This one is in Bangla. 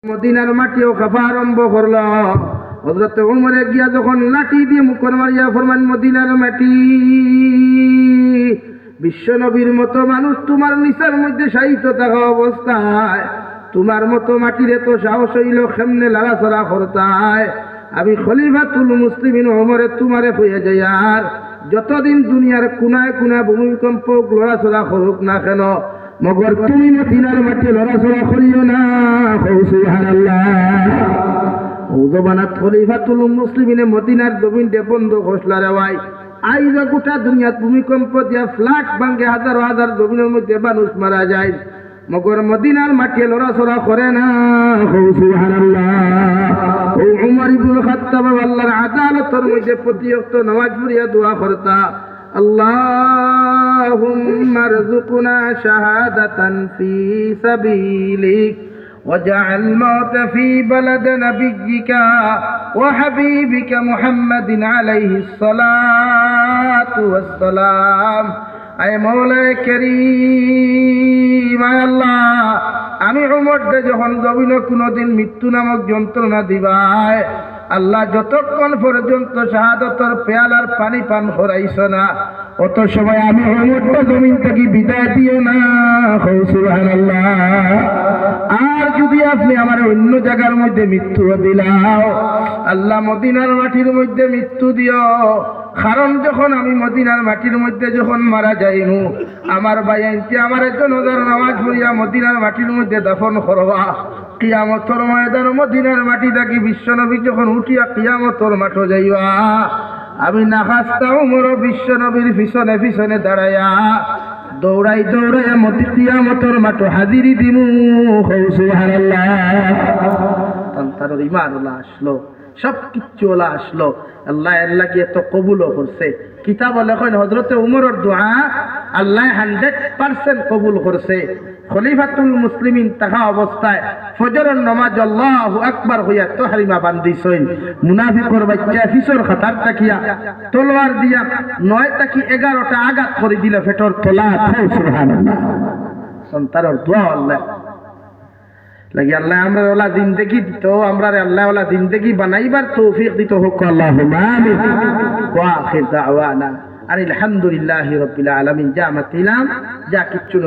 মদিনার মাটিও খাফা আরম্ভ করল। হযরত ওমরে গিয়া যখন লাঠি দিয়ে মুখর মারিয়া ফরমান, মদিনার মাটি, বিশ্ব নবীর মতো মানুষ তোমার নিচার মধ্যে শায়িত থাকা অবস্থায় তোমার মতো মাটির এত সাহস হইল কেমনে লড়াচড়া করতায়? আমি খলিফাতুল মুসলিমিন ওমরে তোমারে হয়ে যাই, আর যতদিন দুনিয়ার কোনায় কোনায় ভূমিকম্প লড়াচড়া করুক না কেন, মগর তুমি মদিনার মাটি লড়াচড়া করিও না। সুবহানাল্লাহ। ওজবানাত খলিফাতুল মুসলিমিনে মদিনার জমিন দে বন্ধ ঘোষলা রে ভাই। আইজ গোটা দুনিয়াত ভূমিকম্প দিয়া ফ্ল্যাট ভাঙ্গে হাজার হাজার জমিনের মধ্যে মানুষ মারা যায়, মগর মদিনার মাটি লড়াচড়া করে না। সুবহানাল্লাহ। ও উমর ইবনে খাত্তাব আল্লাহর আদালতের মধ্যে প্রতি ওয়াক্ত নামাজ পড়িয়া দোয়া করতা, আল্লাহুম্মা রযুকনা শাহাদাতান ফি সাবিলিক واجعل الموت في بلد نبيك وحبيبك محمد عليه الصلاة والسلام। আয় মওলা করিম, আয় আল্লাহ, আমি উমর যখন জমিনে কোনোদিন মৃত্যু নামক যন্ত্রণা দিবায়, আল্লাহ যতক্ষণ পর্যন্ত শাহাদতের পেয়ালার পানি পান করাইছ না, অত সময় আমি উমর জমিন থেকে বিদায় দিও না। সুবহানাল্লাহ। আর যদি আপনি আমার অন্য জায়গার মধ্যে মৃত্যু দিলাও, আল্লাহ মদিনার মাটির মধ্যে মৃত্যু দিও, কারণ যখন আমি মদিনার মাটির মধ্যে যখন মারা যাইমু, আমার ভাইয়াইতে আমার জনতার নামাজ পড়িয়া মদিনার মাটির মধ্যে দাফন করবা। কিয়ামতের ময়দান মদিনার মাটি থাকি বিশ্বনবী যখন উঠিয়া কিয়ামতের মাঠে যাইবা, আমি না খাস্তা উমর বিশ্বনবীর পিছনে পিছনে দাঁড়াইয়া দৌড়াই দৌড়াইয়া কিয়ামতের মাঠে হাজিরি দিমু। সুবহানাল্লাহ। তার ঈমান ওলা আসলো, সব কিচ্ছু ওলা আসলো। আল্লাহ আল্লাহকে এত কবুলও করছে। কিতাব লেখেন হযরতে উমরের দোয়া আল্লাহ 100% কবুল করছে। খলিফাতুল মুসলিমিন থাকা অবস্থায় ফজরের নামাজ আল্লাহু আকবার হইয়া তাহরিমা বান্দিছেন। মুনাফিকর বাচ্চা ফিসর খাতার তাকিয়া তলোয়ার দিয়া 9 থেকে 11টা আঘাত করে দিল ফেটর তলা। সুবহানাল্লাহ। সন্তানের দোয়া আল্লাহ লাগি আল্লাহ আমরা ওলা জিন্দেগি দিত, আমরা আল্লাহ ওলা জিন্দেগি বানাইবার তৌফিক দিত হোক। আল্লাহুম্মা আমিন। ওয়া আখির দাওয়ানা আলহামদুলিল্লাহি রাব্বিল আলামিন। যা মাতিলাম যা কিচ্ছু